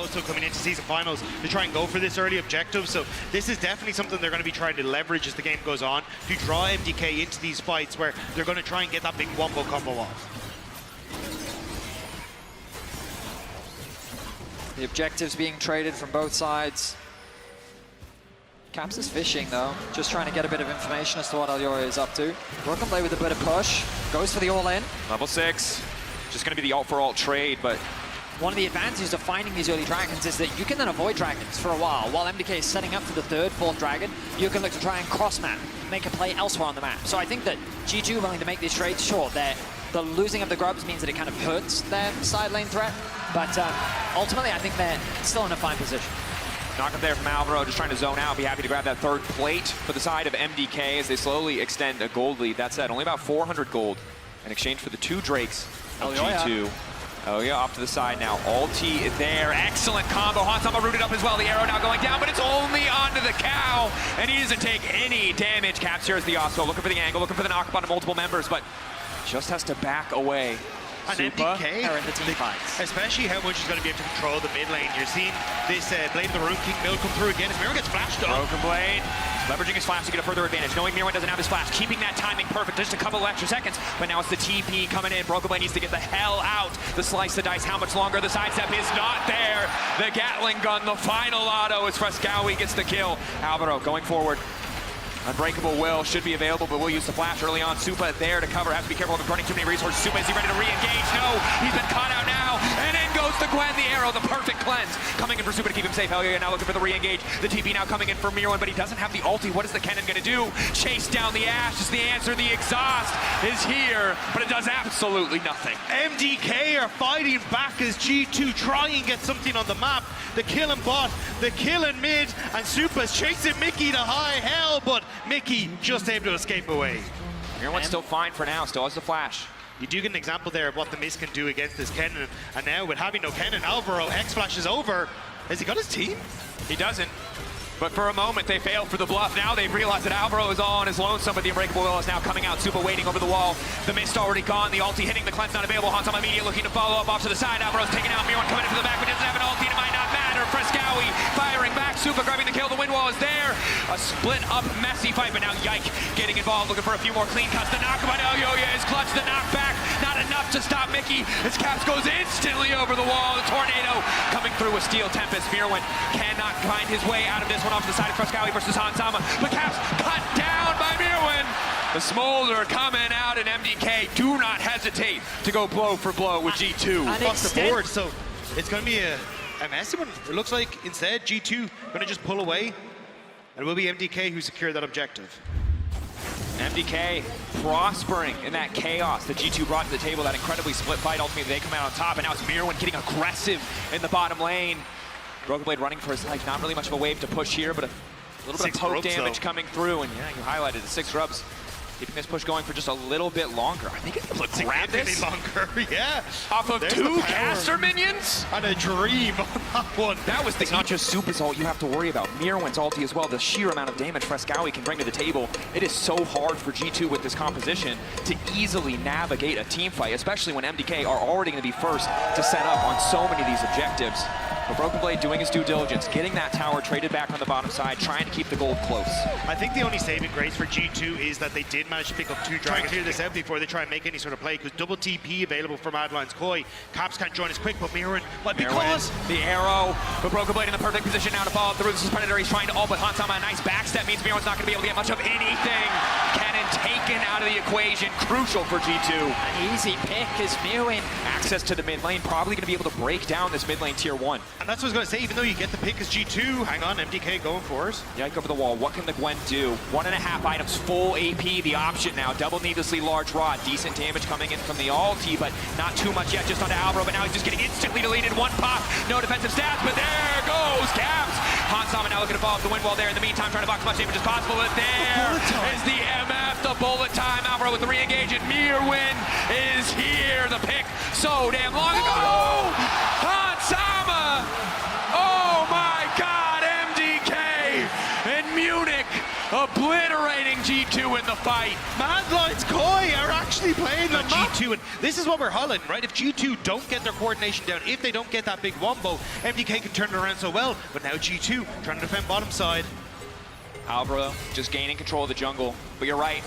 also coming into season finals to try and go for this early objective. So this is definitely something they're going to be trying to leverage as the game goes on to draw MDK into these fights where they're going to try and get that big wombo combo off. The objectives being traded from both sides. Caps is fishing though, just trying to get a bit of information as to what Alioya is up to. Brokenblade with a bit of push, goes for the all-in. Level 6, just going to be the ult-for-ult trade, but one of the advantages of finding these early dragons is that you can then avoid dragons for a while MDK is setting up for the third, fourth dragon. You can look to try and cross-map, make a play elsewhere on the map. So I think that G2 willing to make these trades, sure, the losing of the grubs means that it kind of hurts their side lane threat, but ultimately I think they're still in a fine position. knock up there from Alvaro, just trying to zone out, be happy to grab that third plate for the side of MDK as they slowly extend a gold lead. That said, only about 400 gold in exchange for the 2 Drakes of G2. Oh yeah, off to the side now. Ulti there, excellent combo. Hansama rooted up as well. The arrow now going down, but it's only onto the cow, and he doesn't take any damage. Caps here is the Osco, looking for the angle, looking for the knock up onto multiple members, but just has to back away. And MDK, are in the team fights. Especially how much he's going to be able to control the mid lane. You're seeing this Blade the Rune King build come through again as Miro gets flashed up. Broken Blade, leveraging his flash to get a further advantage. Knowing Miro doesn't have his flash, keeping that timing perfect, just a couple of extra seconds. But now it's the TP coming in. Broken Blade needs to get the hell out. The slice the dice, how much longer? The sidestep is not there. The Gatling gun, the final auto as Frescowi gets the kill. Alvaro going forward. Unbreakable will should be available, but we'll use the flash early on. Supa there to cover. Has to be careful of burning too many resources. Supa, is he ready to re-engage? No, he's been caught out now. And in goes the Gwen, the arrow, the perfect cleanse. Coming in for Supa to keep him safe. Elio now looking for the re-engage. The TP now coming in for Mirwin, but he doesn't have the ulti. What is the Kennen gonna do? Chase down the Ash is the answer. The exhaust is here, but it does absolutely nothing. MDK are fighting back as G2 try and get something on the map. The kill in bot, the kill in mid, and Supa's chasing Mickey to high hell, but Mickey just able to escape away. Mirwin's still fine for now, still has the flash. You do get an example there of what the Mist can do against this Kennen, and now with having no Kennen, Alvaro, X-Flash is over. Has he got his team? He doesn't. But for a moment, they failed for the bluff. Now they've realized that Alvaro is all on his lonesome, but the Unbreakable Will is now coming out. Supa waiting over the wall. The Mist already gone. The ulti hitting the cleanse not available. Hansama immediate looking to follow up off to the side. Alvaro's taking out Mirwin coming into the back, but doesn't have an ulti. It might not matter. Frescowi firing back. Supa grabbing the kill. The wind wall is there. A split up, messy fight, but now Yike getting involved, looking for a few more clean cuts. The knock by Elioya is clutch. The knockback, not enough to stop Mickey. His Caps goes instantly over the wall. The tornado coming through with Steel Tempest. Mirwin cannot find his way out of this one off to the side of Frescowi versus Hansama. But Caps cut down by Mirwin. The Smolder coming out, and MDK do not hesitate to go blow for blow with G2 across the board. So it's going to be a messy one. It looks like instead G2 going to just pull away, and it will be MDK who secure that objective. MDK prospering in that chaos that G2 brought to the table, that incredibly split fight. Ultimately, they come out on top, and now it's Mirwin getting aggressive in the bottom lane. Broken Blade running for his life. Not really much of a wave to push here, but a little bit of poke damage coming through. And yeah, you highlighted the 6 grubs. Keeping this push going for just a little bit longer. I think it's able to grab this longer, yeah. Off of 2 caster minions? And a dream on that one. That was it's not just Supa's ult you have to worry about. Mirwin's ulti as well. The sheer amount of damage Frescowi can bring to the table. It is so hard for G2 with this composition to easily navigate a team fight, especially when MDK are already going to be first to set up on so many of these objectives. But Broken Blade doing his due diligence, getting that tower traded back on the bottom side, trying to keep the gold close. I think the only saving grace for G2 is that they did manage to pick up 2 dragons. Try to clear this out before they try and make any sort of play, because double TP available for Madeline's Koi. Caps can't join as quick, but Mirwin, because the arrow, but Broken Blade in the perfect position now to follow through. This is Predator, he's trying to ult, but Hansama a nice backstep means Mirwin's not going to be able to get much of anything. Kennen taken out of the equation, crucial for G2. An easy pick is Mirwin. Access to the mid lane, probably going to be able to break down this mid lane tier 1. And that's what I was going to say, even though you get the pick as G2, hang on, MDK going for it. Yike over the wall, what can the Gwen do? 1.5 items, full AP, the option now. Double needlessly large rod, decent damage coming in from the ulti, but not too much yet, just onto Alvaro, but now he's just getting instantly deleted. 1 pop, no defensive stats, but there goes Caps. Hansama now looking to follow up the wind wall there. In the meantime, trying to box as much damage as possible, but there is the MF, the bullet time. Alvaro with the re-engage, and Mirwin is here. The pick so damn long ago. Hansama! Oh my God, MDK in Munich, obliterating G2 in the fight. Mad Lions Koi are actually playing the G2, and this is what we're highlighting, right? If G2 don't get their coordination down, if they don't get that big wombo, MDK can turn it around so well, but now G2 trying to defend bottom side. Alvaro just gaining control of the jungle, but you're right.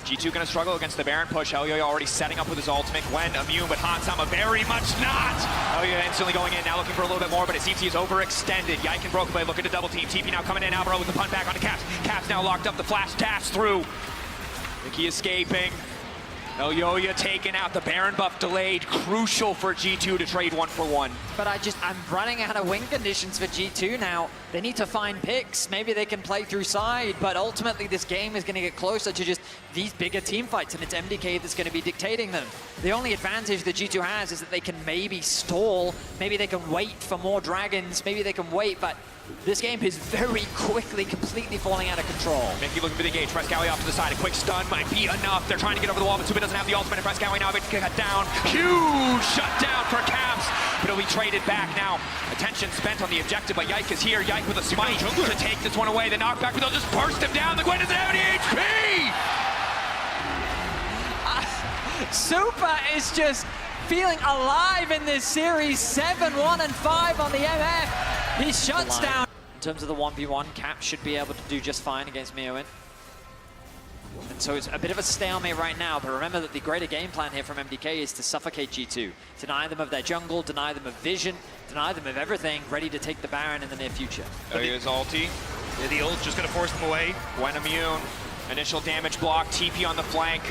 G2 gonna struggle against the Baron push. Elyoya already setting up with his ultimate. Gwen immune, but Hansama very much not. Elyoya instantly going in, now looking for a little bit more, but it seems he is overextended. Yike and Broken Blade looking to double team. TP now coming in, Alvaro with the punt back onto Caps. Caps now locked up, the flash dash through. Mickey escaping. Elyoya taking out, the Baron buff delayed. Crucial for G2 to trade 1-for-1. But I'm running out of win conditions for G2 now. They need to find picks. Maybe they can play through side, but ultimately this game is going to get closer to just these bigger team fights, and it's MDK that's going to be dictating them. The only advantage that G2 has is that they can maybe stall, maybe they can wait for more dragons, maybe they can wait, but this game is very quickly, completely falling out of control. Mickey looking for the engage. Frescowi off to the side. A quick stun might be enough. They're trying to get over the wall, but Suba doesn't have the ultimate. And Frescowi now able to cut down. Huge shutdown for Caps, but it'll be traded back now. Attention spent on the objective, but Yike is here. Yike with a smite to take this one away. The knockback, but they'll just burst him down. The Gwen doesn't have any HP! Super is just feeling alive in this series. 7-1 and 5 on the MF. He shuts down. In terms of the 1v1, Cap should be able to do just fine against Mioin. And so it's a bit of a stalemate right now, but remember that the greater game plan here from MDK is to suffocate G2. Deny them of their jungle, deny them of vision, deny them of everything, ready to take the Baron in the near future. There is ulti. Yeah, the ult just going to force them away. Gwen immune. Initial damage block, TP on the flank.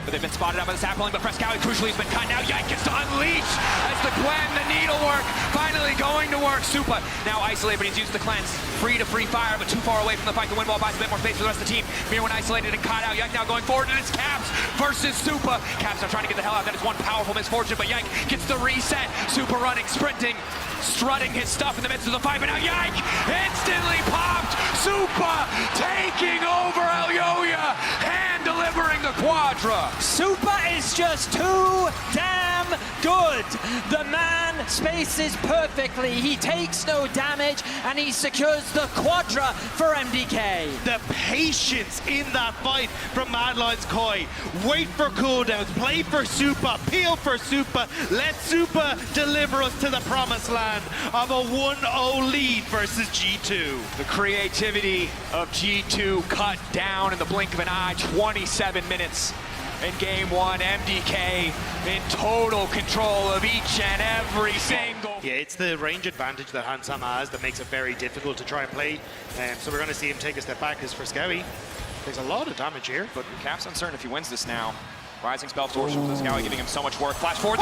But they've been spotted up by the sapling, but Frescowi crucially has been cut. Now Yike gets to unleash as the Gwen, the needlework, finally going to work. Supa now isolated, but he's used the cleanse. Free to free fire, but too far away from the fight. The wind wall buys a bit more space for the rest of the team. Mirwin isolated and caught out. Yike now going forward, and it's Caps versus Supa. Caps now trying to get the hell out. That is one powerful misfortune, but Yike gets the reset. Supa running, sprinting, strutting his stuff in the midst of the fight, but now Yike instantly popped. Supa taking over Elyoya, hand delivering the quadra. Super is just too damn good. The man spaces perfectly. He takes no damage, and he secures the quadra for MDK. The patience in that fight from Mad Lions Koi. Wait for cooldowns, play for Supa, peel for Supa, let Supa deliver us to the promised land of a 1-0 lead versus G2. The creativity of G2 cut down in the blink of an eye. 27 minutes in game one. MDK in total control of each and every single. Yeah, it's the range advantage that Hansama has that makes it very difficult to try and play. So we're going to see him take a step back as Frescowi takes a lot of damage here. But Cap's uncertain if he wins this now. Rising spell torsion for Frescowi giving him so much work. Flash forward.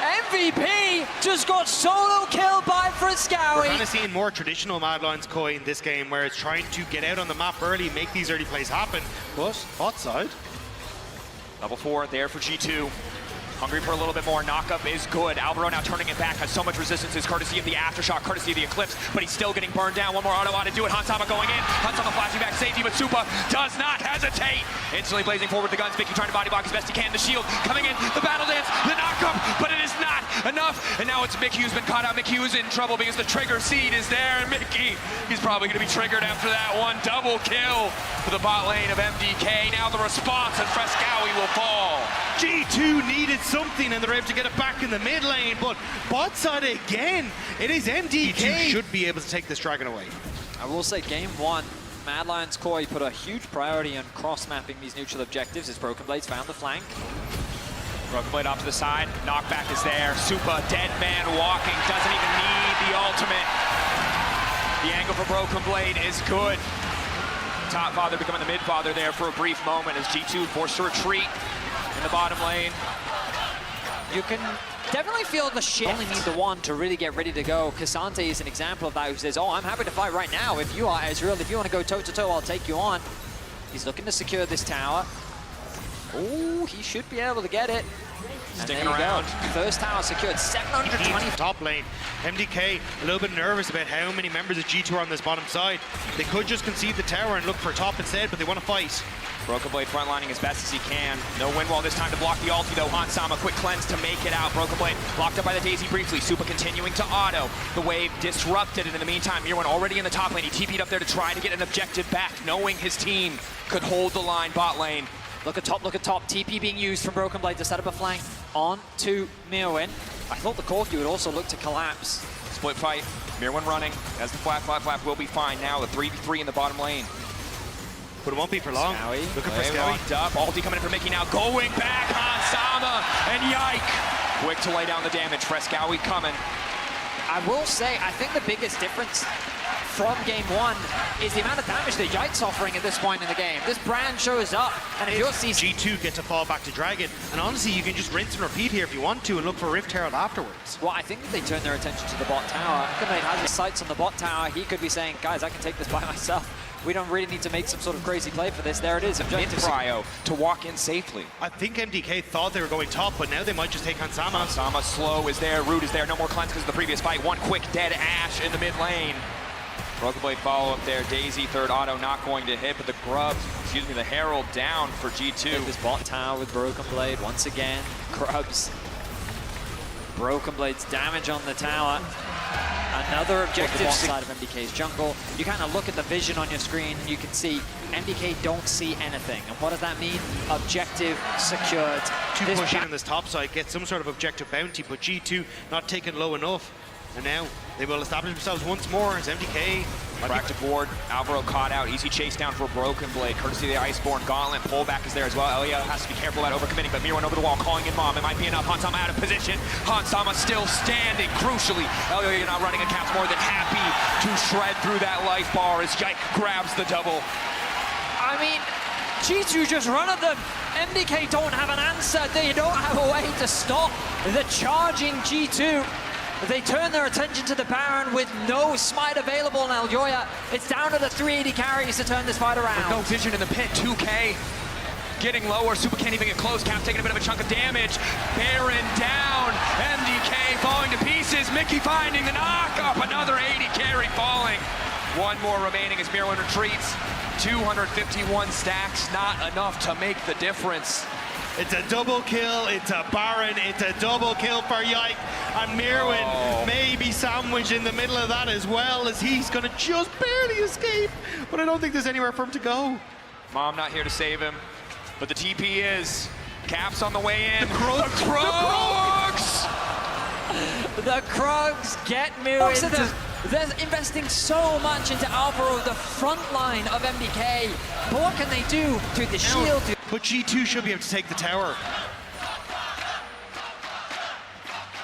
MVP just got solo killed by Frescowi. We're kind of seeing more traditional Mad Lions Koi in this game, where it's trying to get out on the map early, make these early plays happen. But bot side, Level 4 there for G2. Hungry for a little bit more. Knockup is good. Alvaro now turning it back. Has so much resistance. Is courtesy of the Aftershock, courtesy of the Eclipse, but he's still getting burned down. One more auto to do it. Hansama going in. Hansama flashing back safety, but Supa does not hesitate. Instantly blazing forward the guns. Mickey trying to body block as best he can. The shield coming in. The battle dance. The knockup, but it is not enough. And now it's Mickey who's been caught out. Mickey who's in trouble because the trigger seed is there. And Mickey, he's probably going to be triggered after that one. Double kill for the bot lane of MDK. Now the response, and Frescowi will fall. G2 needed something, and they're able to get it back in the mid lane, but bot side again, it is MDK. G2 should be able to take this dragon away. I will say game one, Mad Lions Koi put a huge priority on cross-mapping these neutral objectives as Broken Blades found the flank. Broken Blade off to the side, knockback is there. Supa, dead man walking, doesn't even need the ultimate. The angle for Broken Blade is good. Top father becoming the mid father there for a brief moment as G2 forced to retreat in the bottom lane. You can definitely feel the shift. Only need the one to really get ready to go. Cassante is an example of that, who says, oh, I'm happy to fight right now. If you are Ezreal, if you want to go toe-to-toe, I'll take you on. He's looking to secure this tower. Oh, he should be able to get it. Sticking around. Go. First tower secured, 720. Top lane. MDK a little bit nervous about how many members of G2 are on this bottom side. They could just concede the tower and look for top instead, but they want to fight. Broken Blade frontlining as best as he can. No wind wall this time to block the ulti though. Hansama, quick cleanse to make it out. Broken Blade blocked up by the Daisy briefly. Supa continuing to auto. The wave disrupted, and in the meantime, Mirwan already in the top lane. He TP'd up there to try to get an objective back, knowing his team could hold the line bot lane. Look at top, look at top. TP being used from Broken Blade to set up a flank on to Mirwan. I thought the Corki would also look to collapse. Split fight. Mirwan running as the flap will be fine now. The 3v3 in the bottom lane. But it won't be for long. Scowie. Looking for Scowie. Locked up. Ulti coming in for Mickey now. Going back. Hansama and Yike. Quick to lay down the damage. Frescowie coming. I will say, I think the biggest difference from game one is the amount of damage that Yike's offering at this point in the game. This brand shows up, and if you're seeing G2 get to fall back to Dragon, and honestly, you can just rinse and repeat here if you want to, and look for Rift Herald afterwards. well, I think that they turn their attention to the bot tower. Broken Blade has his sights on the bot tower. He could be saying, guys, I can take this by myself. We don't really need to make some sort of crazy play for this. There it is. Objective Cryo to walk in safely. I think MDK thought they were going top, but now they might just take Hansama. Hansama slow is there. Root is there. No more cleanse because of the previous fight. One quick dead Ashe in the mid lane. Broken Blade follow up there. Daisy third auto not going to hit, but the Grubs, excuse me, the Herald down for G2. Take this bot tower with Broken Blade once again. Grubs. Broken Blade's damage on the tower. Another objective side of MDK's jungle. You kind of look at the vision on your screen and you can see MDK don't see anything. And what does that mean? Objective secured. Two push in on this top side, get some sort of objective bounty, but G2 not taken low enough. And now they will establish themselves once more as MDK. Back to board. Alvaro caught out. Easy chase down for Broken Blade. Courtesy of the Iceborne Gauntlet. Pullback is there as well. Elia has to be careful about overcommitting, but Mirwan over the wall calling in Mom. It might be enough. Hansama out of position. Hansama still standing. Crucially, Elia not running a caps more than happy to shred through that life bar as Yike grabs the double. I mean, G2 just run at them. MDK don't have an answer. They don't have a way to stop the charging G2. They turn their attention to the Baron with no smite available on Elyoya. It's down to the 380 carries to turn this fight around. With no vision in the pit, 2K getting lower. Supa can't even get close. Cap taking a bit of a chunk of damage. Baron down. MDK falling to pieces. Mickey finding the knock up. Another 80 carry falling. One more remaining as Mirwan retreats. 251 stacks, not enough to make the difference. It's a double kill, it's a Baron, it's a double kill for Yike. And Mirwan may be sandwiched in the middle of that as well, as he's gonna just barely escape. But I don't think there's anywhere for him to go. Mom not here to save him, but the TP is. Caps on the way in. The Krugs! The Krugs get Mirwan. They're investing so much into Alvaro, the front line of MDK. But what can they do to the shield? But G2 should be able to take the tower.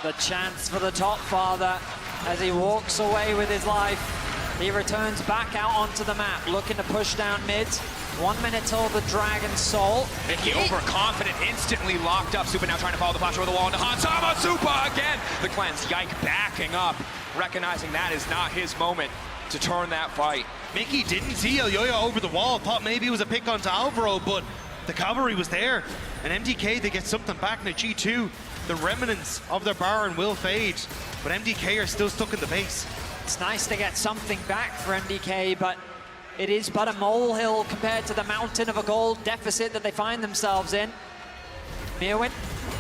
The chance for the top father as he walks away with his life. He returns back out onto the map, looking to push down mid. 1 minute till the Dragon's Soul. Mickey overconfident, instantly locked up. Supa now trying to follow the flash over the wall into Hansama. Supa again. The cleanse. Yike backing up, recognizing that is not his moment to turn that fight. Mickey didn't see Elyoya over the wall, thought maybe it was a pick onto Alvaro, but the cavalry was there. And MDK, they get something back in G2. The remnants of their Baron will fade, but MDK are still stuck in the base. It's nice to get something back for MDK, but it is but a molehill compared to the mountain of a gold deficit that they find themselves in. Mirwan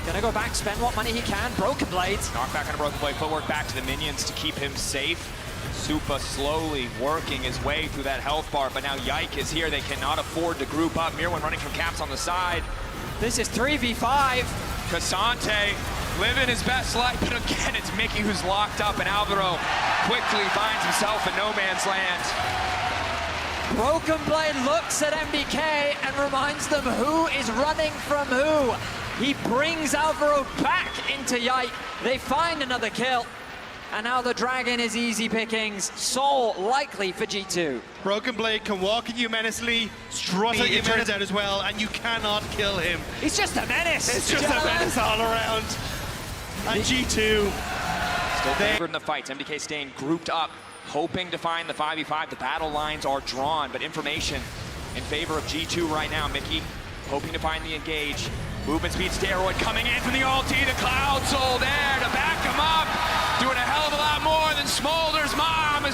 gonna go back, spend what money he can. Broken Blades. Knock back on a Broken Blade, footwork back to the minions to keep him safe. Supa slowly working his way through that health bar, but now Yike is here. They cannot afford to group up. Mirwan running from caps on the side. This is 3v5. Cassante living his best life, but again, it's Mickey who's locked up, and Alvaro quickly finds himself in no man's land. Broken Blade looks at MDK and reminds them who is running from who. He brings Alvaro back into Yike. They find another kill. And now the Dragon is easy pickings. Soul likely for G2. Broken Blade can walk at you menacingly, strut at you, turns out as well, and you cannot kill him. He's just a menace. It's just a menace all around. And G2. Still favored in the fights. MDK staying grouped up, hoping to find the 5v5. The battle lines are drawn, but information in favor of G2 right now. Mickey hoping to find the engage. Movement speed steroid coming in from the ulti. The Cloud Soul there to back him up. Doing a hell of a lot more.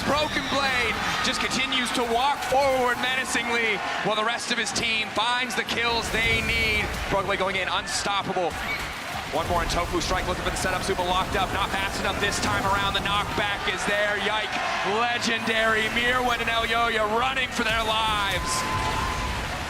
Broken Blade just continues to walk forward menacingly while the rest of his team finds the kills they need. Broken Blade going in, unstoppable. One more in Tofu strike, looking for the setup. Super locked up, not fast enough this time around. The knockback is there. Yike, legendary. Mirwin and Elyoya running for their lives.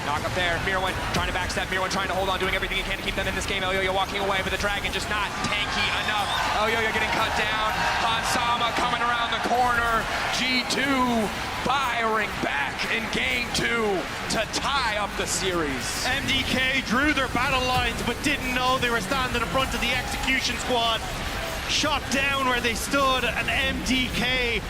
Knock up there, Mirwin trying to backstep, Mirwin trying to hold on, doing everything he can to keep them in this game. Elyoya walking away, but the Dragon just not tanky enough. Elyoya getting cut down. Hansama coming around the corner. G2 firing back in game 2 to tie up the series. MDK drew their battle lines, but didn't know they were standing in front of the execution squad. Shot down where they stood, and MDK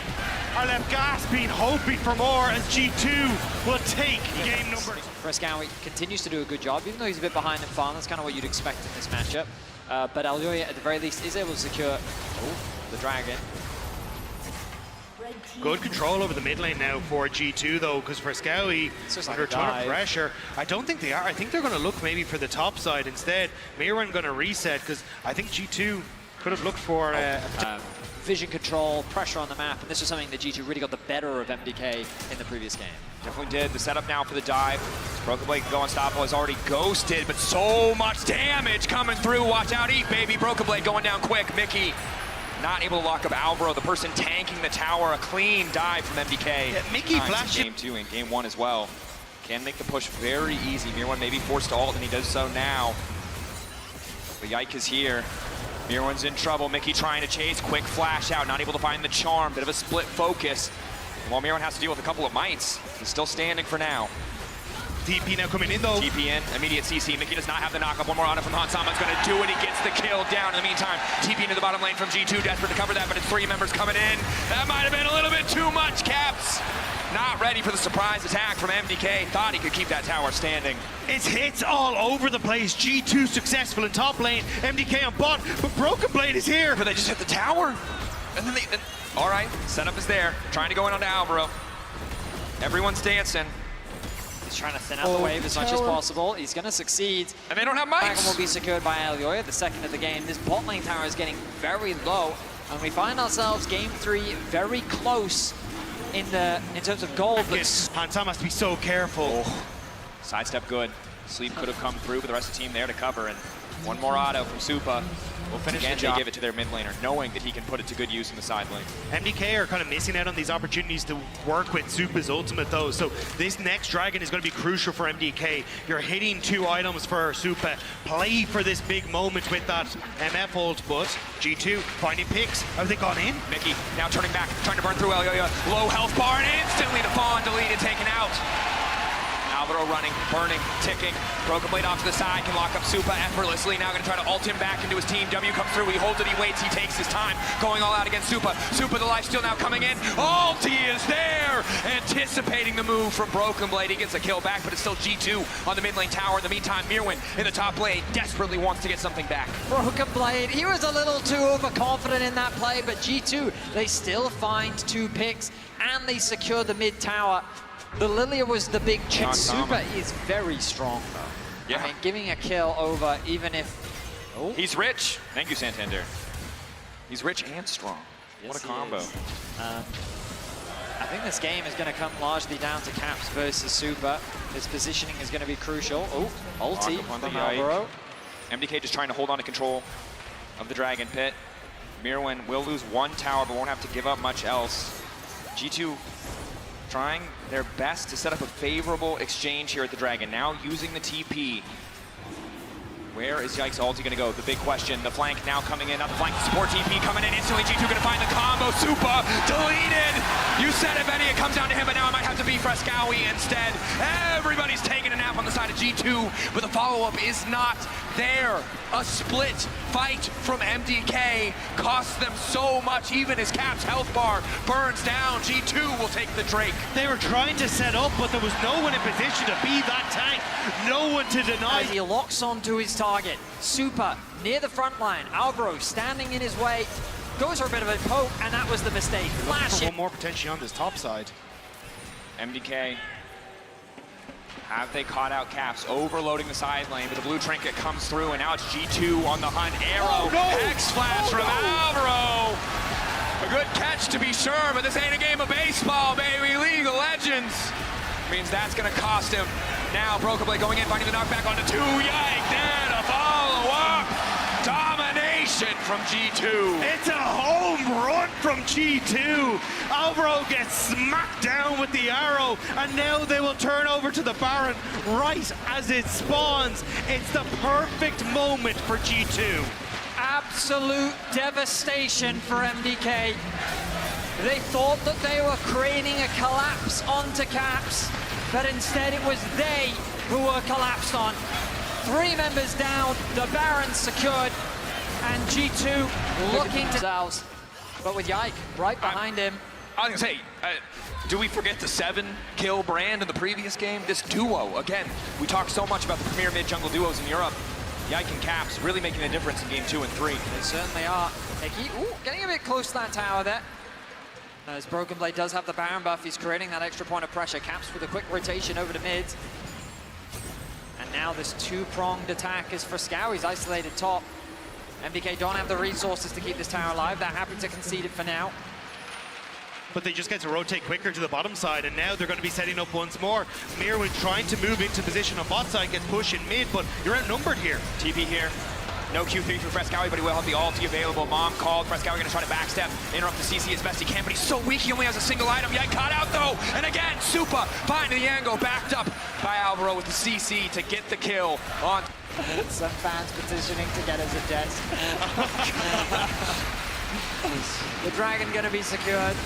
are left gasping, hoping for more as G2 will take game number. Frescowi continues to do a good job, even though he's a bit behind in farm. That's kind of what you'd expect in this matchup. But Elyoya, at the very least, is able to secure the Dragon. Good control over the mid lane now for G2 though, because Frescowi under a ton of pressure. I don't think they are. I think they're going to look maybe for the top side instead. Mirwin going to reset, because I think G2 could have looked for vision control, pressure on the map, and this was something that G2 really got the better of MDK in the previous game. Definitely did. The setup now for the dive. Broken Blade can go unstoppable, is already ghosted, but so much damage coming through. Watch out, eat, baby. Broken Blade going down quick. Mickey not able to lock up Alvaro, the person tanking the tower. A clean dive from MDK. Yeah, Mickey flashed game 2 and game 1 as well. Can make the push very easy. Mirwin may be forced to ult, and he does so now. But Yike is here. Mirwin's in trouble. Mickey trying to chase. Quick flash out. Not able to find the charm. Bit of a split focus. While Mirwin has to deal with a couple of mites, he's still standing for now. TP now coming in though. TP in, immediate CC. Mickey does not have the knockup. One more on it from Hansama. It's going to do it. He gets the kill down. In the meantime, TP into the bottom lane from G2. Desperate to cover that, but it's 3 members coming in. That might have been a little bit too much, Caps. Not ready for the surprise attack from MDK. Thought he could keep that tower standing. It's hits all over the place. G2 successful in top lane. MDK on bot, but Broken Blade is here. But they just hit the tower. And then all right, setup is there. Trying to go in onto Alvaro. Everyone's dancing. He's trying to thin out the wave as much as possible. He's going to succeed. And they don't have mics. Dragon will be secured by Elyoya, the second of the game. This bot lane tower is getting very low, and we find ourselves game 3 very close in terms of gold. Hansama must be so careful. Sidestep good. Sleep could have come through, but the rest of the team there to cover. And one more auto from Supa. We'll finish the job. They give it to their mid laner, knowing that he can put it to good use in the side lane. MDK are kind of missing out on these opportunities to work with Supa's ultimate though. So this next Dragon is going to be crucial for MDK. You're hitting 2 items for Supa. Play for this big moment with that MF ult, but G2 finding picks. Have they gone in? Mickey now turning back, trying to burn through Elyoya. Low health bar, and instantly the Fawn deleted, taken out. Alvaro running, burning, ticking. Broken Blade off to the side, can lock up Supa effortlessly. Now going to try to ult him back into his team. W comes through, he holds it, he waits, he takes his time. Going all out against Supa. Supa, the lifesteal now coming in. Ulti is there! Anticipating the move from Broken Blade. He gets a kill back, but it's still G2 on the mid lane tower. In the meantime, Mirwin in the top lane desperately wants to get something back. Broken Blade, he was a little too overconfident in that play, but G2, they still find 2 picks, and they secure the mid tower. The Lilia was the big check. Supa is very strong though. Yeah. I mean, giving a kill over even if... Oh. He's rich. Thank you, Santander. He's rich and strong. Yes, what a combo. I think this game is going to come largely down to Caps versus Supa. His positioning is going to be crucial. Oh, ulti from Alvaro. MDK just trying to hold on to control of the Dragon Pit. Mirwin will lose 1 tower, but won't have to give up much else. G2 trying their best to set up a favorable exchange here at the Dragon. Now using the TP. Where is Yike's ulti going to go? The big question. The flank now coming in. Not the flank. Support TP coming in instantly. G2 going to find the combo. Supa deleted. You said if any, it comes down to him, but now it might have to be Frescowi instead. Everybody's taking a nap on the side of G2, but the follow-up is not there. A split fight from MDK costs them so much, even as Cap's health bar burns down. G2 will take the Drake. They were trying to set up, but there was no one in position to be that tank. No one to deny. As he locks onto his target, Supa near the front line. Alvaro standing in his way, goes for a bit of a poke, and that was the mistake. Flash it. One more potentially on this top side. MDK, have they caught out Caps? Overloading the side lane, but the blue trinket comes through, and now it's G2 on the hunt. Arrow, Hex Flash from Alvaro. A good catch much to be sure, but this ain't a game of baseball, baby. League of Legends means that's gonna cost him. Now Broken Blade going in, finding the knockback onto 2. Yike, then a follow-up. Domination from G2. It's a home run from G2. Alvaro gets smacked down with the arrow, and now they will turn over to the Baron right as it spawns. It's the perfect moment for G2. Absolute devastation for MDK. They thought that they were creating a collapse onto Caps, but instead it was they who were collapsed on. 3 members down, the Baron secured, and G2 looking to themselves. But with Yike right behind him. I was gonna say, do we forget the 7-kill brand in the previous game? This duo, again, we talk so much about the premier mid-jungle duos in Europe. Yike and Caps really making a difference in game 2 and 3. They certainly are. Mickey, getting a bit close to that tower there. As Broken Blade does have the Baron buff, he's creating that extra point of pressure. Caps with a quick rotation over to mid. And now this 2-pronged attack is for Scow. He's isolated top. MDK don't have the resources to keep this tower alive. They're happy to concede it for now. But they just get to rotate quicker to the bottom side, and now they're going to be setting up once more. Mirwin trying to move into position on bot side, gets pushed in mid, but you're outnumbered here. TP here. No Q3 for Frescowy, but he will have the ulti available. Mom called. Frescowy going to try to backstep, interrupt the CC as best he can, but he's so weak, he only has a single item. Yike caught out though, and again, Supa finding the angle, backed up by Alvaro with the CC to get the kill on. Some fans petitioning to get us a desk. The Dragon going to be secured.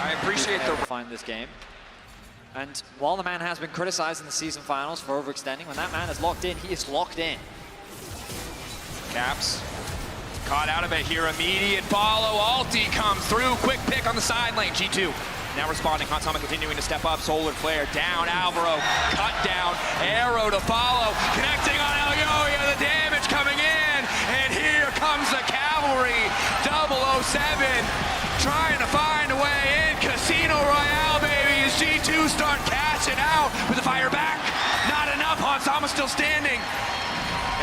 I appreciate the find this game. And while the man has been criticized in the season finals for overextending, when that man is locked in, he is locked in. Caps caught out of it here. Immediate follow. Ulti comes through. Quick pick on the side lane. G2 now responding. Hansama continuing to step up. Solar flare down. Alvaro cut down. Arrow to follow. Connecting on Elyoya. The damage coming in. And here comes the cavalry. 007 trying to find a way in. Casino Royale, baby. As G2 start cashing out with the fire back. Not enough. Hansama still standing.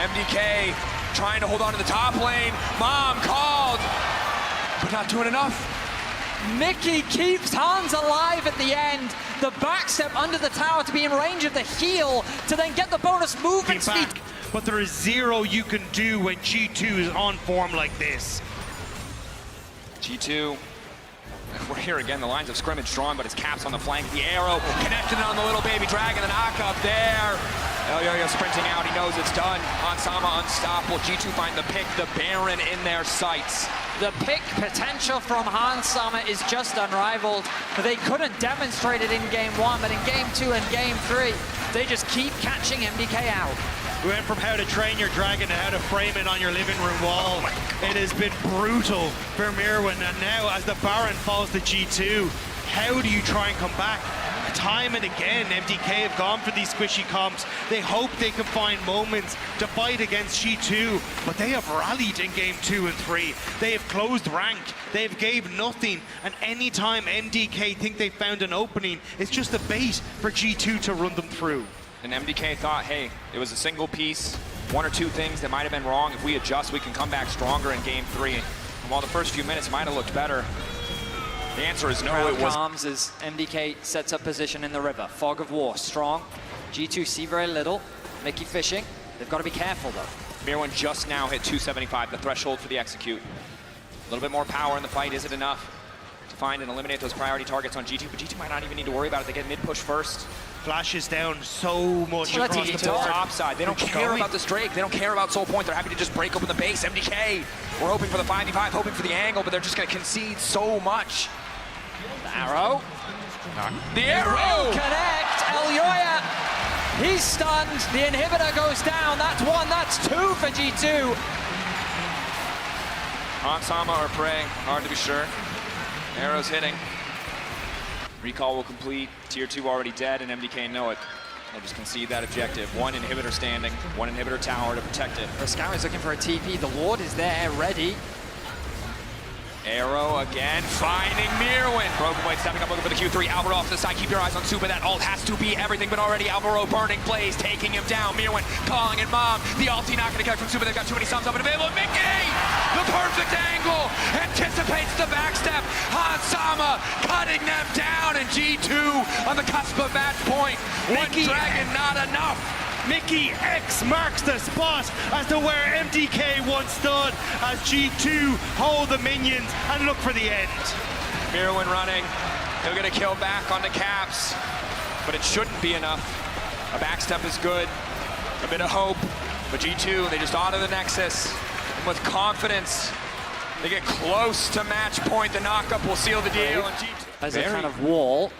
MDK trying to hold on to the top lane. Mom called, but not doing enough. Mickey keeps Hans alive at the end. The backstep under the tower to be in range of the heal to then get the bonus movement speed. But there is 0 you can do when G2 is on form like this. G2, we're here again, the lines of scrimmage drawn, but it's Caps on the flank. The arrow connected on the little baby dragon, the knock up there. Elyoya sprinting out, he knows it's done. Hansama unstoppable. G2 find the pick, the Baron in their sights. The pick potential from Hansama is just unrivaled. They couldn't demonstrate it in game 1, but in game 2 and game 3, they just keep catching MDK out. We went from how to train your dragon to how to frame it on your living room wall. It has been brutal for Mirwin, and now as the Baron falls to G2, how do you try and come back? Time and again, MDK have gone for these squishy comps. They hope they can find moments to fight against G2, but they have rallied in game 2 and 3. They have closed rank, they've gave nothing, and anytime MDK think they found an opening, it's just a bait for G2 to run them through. And MDK thought, hey, it was a single piece, 1 or 2 things that might have been wrong. If we adjust, we can come back stronger in game 3. And while the first few minutes might have looked better, the answer is no, it was. Calms as MDK sets up position in the river. Fog of War, strong. G2 see very little. Mickey fishing. They've got to be careful, though. Mirwin just now hit 275, the threshold for the execute. A little bit more power in the fight. Is it enough to find and eliminate those priority targets on G2? But G2 might not even need to worry about it. They get mid-push first. Flashes down so much Let's across eat the it. board. Top side. They don't care about this Drake. They don't care about Soul Point. They're happy to just break open the base. MDK, we're hoping for the 5v5, hoping for the angle, but they're just going to concede so much. The arrow. The arrow! Connect. Elyoya. He's stunned. The inhibitor goes down. That's 1. That's 2 for G2. Hansama or Prey, hard to be sure. Arrows hitting. Recall will complete. Tier 2 already dead, and MDK know it. They'll just concede that objective. 1 inhibitor standing, 1 inhibitor tower to protect it. The Scout is looking for a TP. The Ward is there, ready. Arrow again, finding Mirwin. Broken Blade stepping up, looking for the Q3. Alvaro off to the side. Keep your eyes on Supa. That ult has to be everything, but already Alvaro burning Blaze, taking him down. Mirwin calling in Mom. The ulti not going to get from Supa. They've got too many sums up and available. Mickey! The perfect angle! Anticipates the backstep. Hansama cutting them down, and G2 on the cusp of match point. One dragon, not enough. Mickey X marks the spot as to where MDK once stood as G2 hold the minions and look for the end. Mirwin running. He'll get a kill back on the Caps, but it shouldn't be enough. A backstep is good, a bit of hope, but G2, they just auto the Nexus. And with confidence, they get close to match point. The knockup will seal the deal. And G2 as a kind of wall,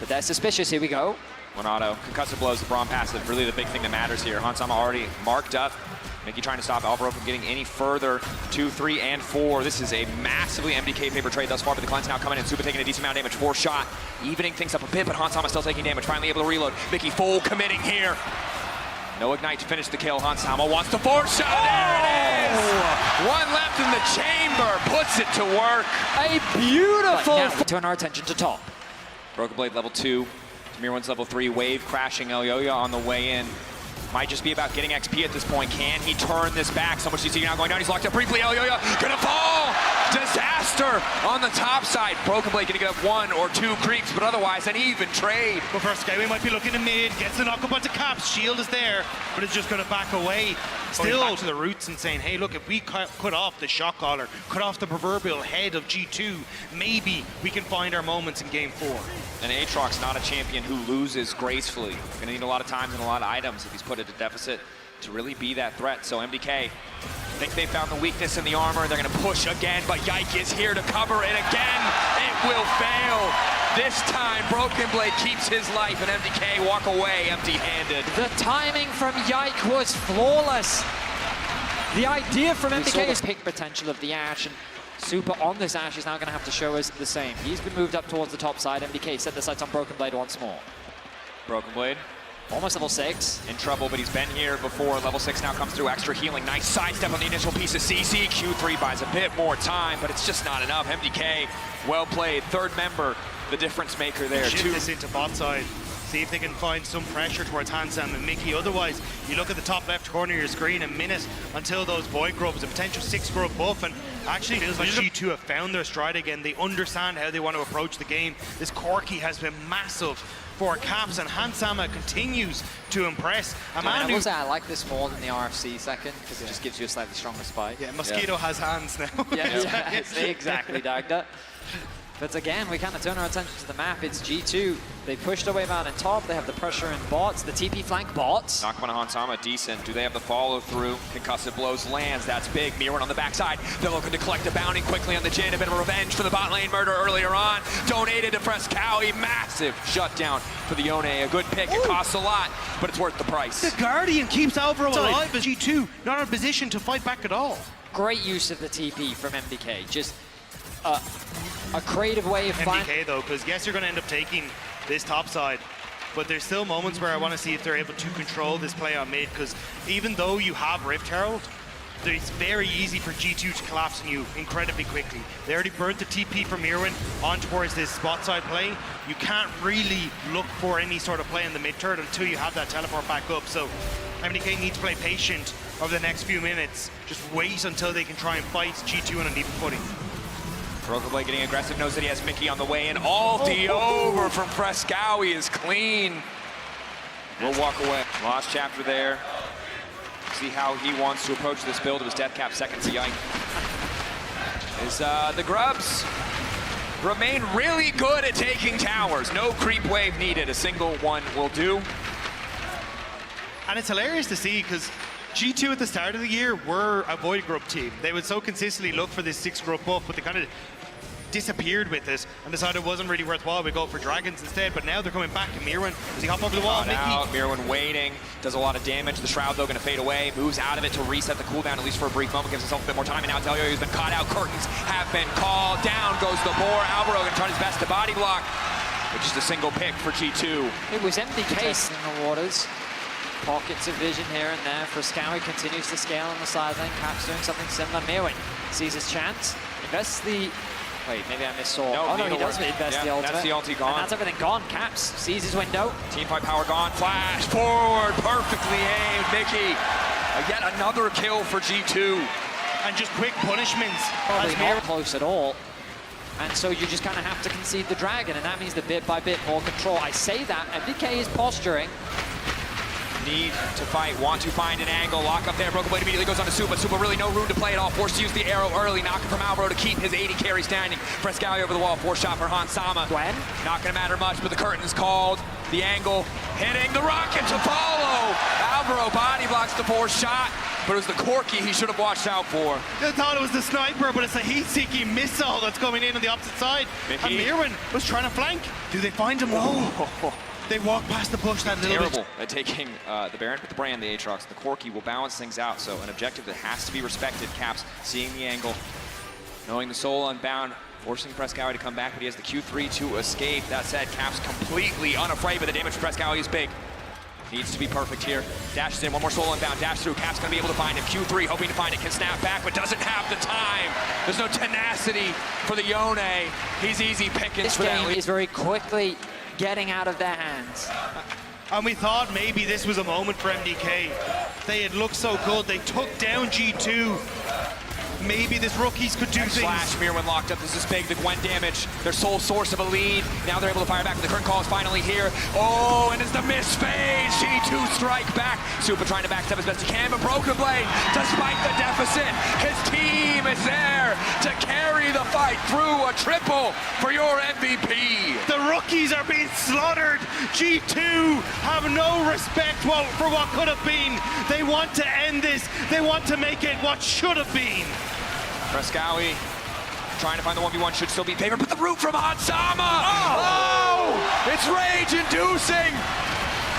but they're suspicious. Here we go. One auto, concussive blows, the Braum passive, really the big thing that matters here. Hansama already marked up. Mickey trying to stop Alvaro from getting any further. 2, 3, and 4. This is a massively MDK paper trade thus far, but the Cleanse now coming in. Supa taking a decent amount of damage. 4 shot, evening things up a bit, but Hansama still taking damage. Finally able to reload. Mickey full committing here. No ignite to finish the kill. Hansama wants the 4 shot. There it is! One left in the chamber, puts it to work. A beautiful... Now we turn our attention to top. Broken Blade level 2. Mirwin's level 3, wave crashing Elyoya on the way in. Might just be about getting XP at this point. Can he turn this back? So much CC now going down. He's locked up briefly. Elyoya gonna fall! Disaster on the top side. Broken Blade gonna get up 1 or 2 creeps, but otherwise an even trade. But first, Skyway might be looking to mid, gets the knock up onto Caps. Shield is there, but it's just gonna back away. Still back to the roots and saying, hey, look, if we cut off the shot caller, cut off the proverbial head of G2, maybe we can find our moments in game 4. And Aatrox not a champion who loses gracefully. Gonna need a lot of times and a lot of items if he's put at a deficit to really be that threat. So MDK think they found the weakness in the armor. They're gonna push again, but Yike is here to cover it again. It will fail. This time, Broken Blade keeps his life, and MDK walk away empty-handed. The timing from Yike was flawless. The idea from MDK is pick potential of the Ashe, and Supa on this Ashe is now going to have to show us the same. He's been moved up towards the top side. MDK set the sights on Broken Blade once more. Broken Blade almost level 6. in trouble, but he's been here before. Level 6 now comes through. Extra healing. Nice sidestep on the initial piece of CC. Q3 buys a bit more time, but it's just not enough. MDK, well played. Third member, the difference maker there. Shift this into bot side. See if they can find some pressure towards Hansam and Mickey. Otherwise, you look at the top left corner of your screen, a minute until those void grubs, a potential 6 grub buff, and actually feels like G2 have found their stride again. They understand how they want to approach the game. This Corki has been massive for Caps, and Hansama continues to impress. I will say I like this more than the RFC second, because it just gives you a slightly stronger spike. Yeah, Mosquito has hands now. Yeah, exactly, Dagda. But again, we kind of turn our attention to the map. It's G2. They pushed their way out in top. They have the pressure in bots, the TP flank bots. Knock one on Hansama, decent. Do they have the follow through? Concussive blows lands, that's big. Mirwin on the backside. They're looking to collect a bounty quickly on the Jin. A bit of revenge for the bot lane murder earlier on. Donated to Frescowie. Massive shutdown for the Yone. A good pick. It costs a lot, but it's worth the price. The Guardian keeps Alvaro alive as G2 not in a position to fight back at all. Great use of the TP from MDK. Just a creative way of finding. MDK though, because yes, you're going to end up taking this top side, but there's still moments where I want to see if they're able to control this play on mid, because even though you have Rift Herald, it's very easy for G2 to collapse on you incredibly quickly. They already burnt the TP from Irwin on towards this spot side play. You can't really look for any sort of play in the mid turret until you have that teleport back up. So MDK needs to play patient over the next few minutes. Just wait until they can try and fight G2 on an even footing. Broken Blade getting aggressive, knows that he has Mickey on the way in. Ulti over from Frescowie is clean. We'll walk away. Lost chapter there. See how he wants to approach this build. It was Death Cap second to Yike. The Grubs remain really good at taking towers. No creep wave needed. A single one will do. And it's hilarious to see, because G2 at the start of the year were a void grub team. They would so consistently look for this 6 grub buff, but they kind of disappeared with it and decided it wasn't really worthwhile. We go for dragons instead, but now they're coming back. And Mirwin, does he hop over the wall? Mickey. Mirwin waiting, does a lot of damage. The Shroud though going to fade away, moves out of it to reset the cooldown at least for a brief moment, gives himself a bit more time. And now Delio has been caught out. Curtains have been called. Down goes the boar. Alvaro going to try his best to body block, but just a single pick for G2. It was MDK in the waters. Pockets of vision here and there. Frescowie continues to scale on the sideline. Cap's doing something similar. Mirwin sees his chance. Invests the... Wait, maybe I missaw. No, Oh no, he neither does one. invest Yeah, the ultimate. that's the ulti gone. And that's everything gone. Caps sees his window. Teamfight power gone. Flash forward. Perfectly aimed. Mickey. Yet another kill for G2. And just quick punishments. Probably As not close at all. And so you just kind of have to concede the dragon, and that means the bit by bit more control. I say that, MDK is posturing. Need to fight, want to find an angle. Lock up there. Broken Blade immediately goes on to Supa. Supa really no room to play at all. Forced to use the arrow early. Knocking from Alvaro to keep his 80 carry standing. Frescali over the wall. Force shot for Hansama. Gwen? Not going to matter much, but the curtain's called. The angle hitting the rocket to follow. Alvaro body blocks the force shot, but it was the Corki he should have watched out for. I thought it was the sniper, but it's a heat-seeking missile that's coming in on the opposite side. Mickey. And Mirwin was trying to flank. Do they find him? No. They walk past the bush that little Terrible bit. at taking the Baron with the Brand, the Aatrox. The Corki will balance things out, so an objective that has to be respected. Caps seeing the angle, knowing the soul unbound, forcing Frescali to come back, but he has the Q3 to escape. That said, Caps completely unafraid, but the damage from Frescali is big. Needs to be perfect here. Dashes in, one more soul unbound, dash through. Cap's gonna be able to find him. Q3 hoping to find it, can snap back, but doesn't have the time. There's no tenacity for the Yone. He's easy pickings This for that game lead. is very quickly getting out of their hands. And we thought maybe this was a moment for MDK. They had looked so good. They took down G2. Maybe this rookies could do things. Flash, Mirwin locked up. This is big. The Gwen damage, their sole source of a lead. Now they're able to fire back. The current call is finally here. Oh, and it's the miss phase. G2 strike back. Supa trying to backstep as best he can, but Broken Blade, despite the deficit, his team is there to carry the fight through a triple for your MVP. The rookies are being slaughtered. G2 have no respect for what could have been. They want to end this. They want to make it what should have been. Frescali trying to find the 1v1, should still be in favor, but the root from Hansama! Oh! It's rage-inducing!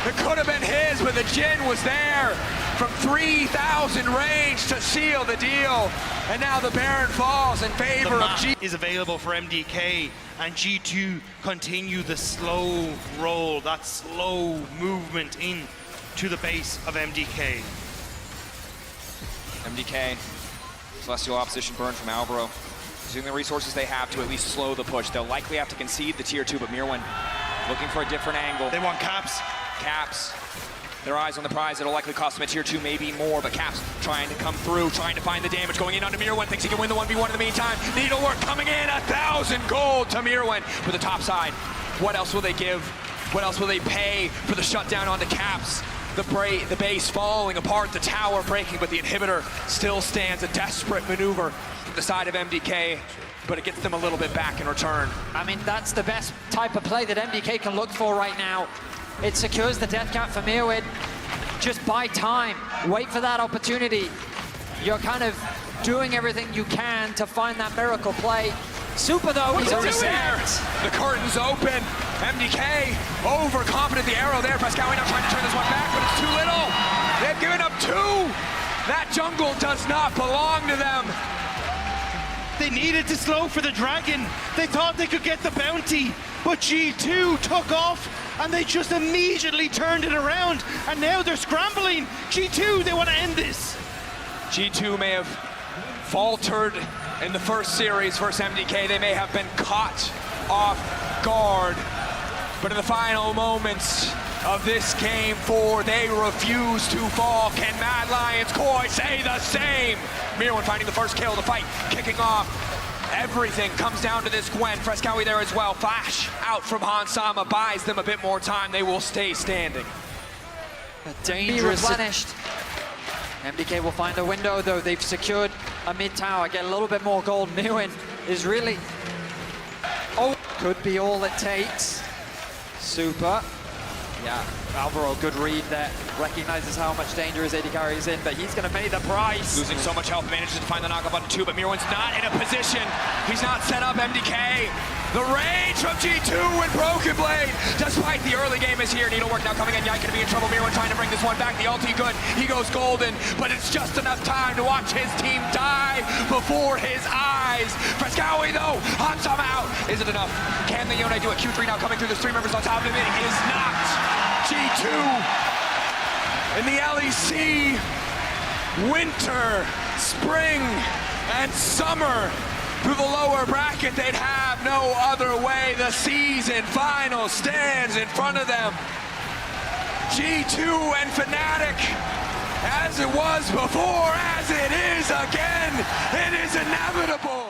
It could have been his, but the Jin was there from 3,000 range to seal the deal. And now the Baron falls in favor of G. Is available for MDK, and G2 continue the slow roll, that slow movement in to the base of MDK. MDK, Celestial opposition burn from Alvaro. Using the resources they have to at least slow the push. They'll likely have to concede the tier 2, but Mirwin looking for a different angle. They want Caps. Caps, their eyes on the prize. It'll likely cost them a tier 2, maybe more, but Caps trying to come through, trying to find the damage, going in onto Mirwin, thinks he can win the 1v1 in the meantime. Needlework coming in, 1,000 gold to Mirwin for the top side. What else will they give? What else will they pay for the shutdown onto Caps? The base falling apart, the tower breaking, but the inhibitor still stands. A desperate maneuver from the side of MDK, but it gets them a little bit back in return. I mean, that's the best type of play that MDK can look for right now. It secures the death cap for Mirwin. Just buy time, wait for that opportunity. You're kind of doing everything you can to find that miracle play. Supa though, he's already there. The curtain's open. MDK overconfident. The arrow there. Frescali now trying to turn this one back, but it's too little. They've given up 2. That jungle does not belong to them. They needed to slow for the dragon. They thought they could get the bounty, but G2 took off and they just immediately turned it around, and now they're scrambling. G2, they want to end this. G2 may have faltered in the first series versus MDK. They may have been caught off guard, but in the final moments of this game 4, they refuse to fall. Can Mad Lions Koi say the same? Mirwin finding the first kill, the fight kicking off. Everything comes down to this Gwen. Frescali there as well. Flash out from Hansama buys them a bit more time. They will stay standing. Dangerous. Replenished. MDK will find a window though. They've secured a mid tower, get a little bit more gold. Mirwin is really, could be all it takes. Supa. Yeah, Alvaro, good read there. Recognizes how much danger his AD carry is in, but he's going to pay the price. Losing so much health, manages to find the knockup button 2, but Mirwin's not in a position. He's not set up. MDK. The range from G2 and Broken Blade. Despite the early game is here. Needlework now coming in. Yike gonna be in trouble. Mirwin trying to bring this one back. The ulti good. He goes golden, but it's just enough time to watch his team die before his eyes. Frescali though, Hansama out. Is it enough? Can the Yone do it? Q3 now coming through. There's 3 members on top of him. It is not. G2 in the LEC. Winter, spring, and summer. through the lower bracket. They'd have no other way. The season final stands in front of them. G2 and Fnatic, as it was before, as it is again, it is inevitable.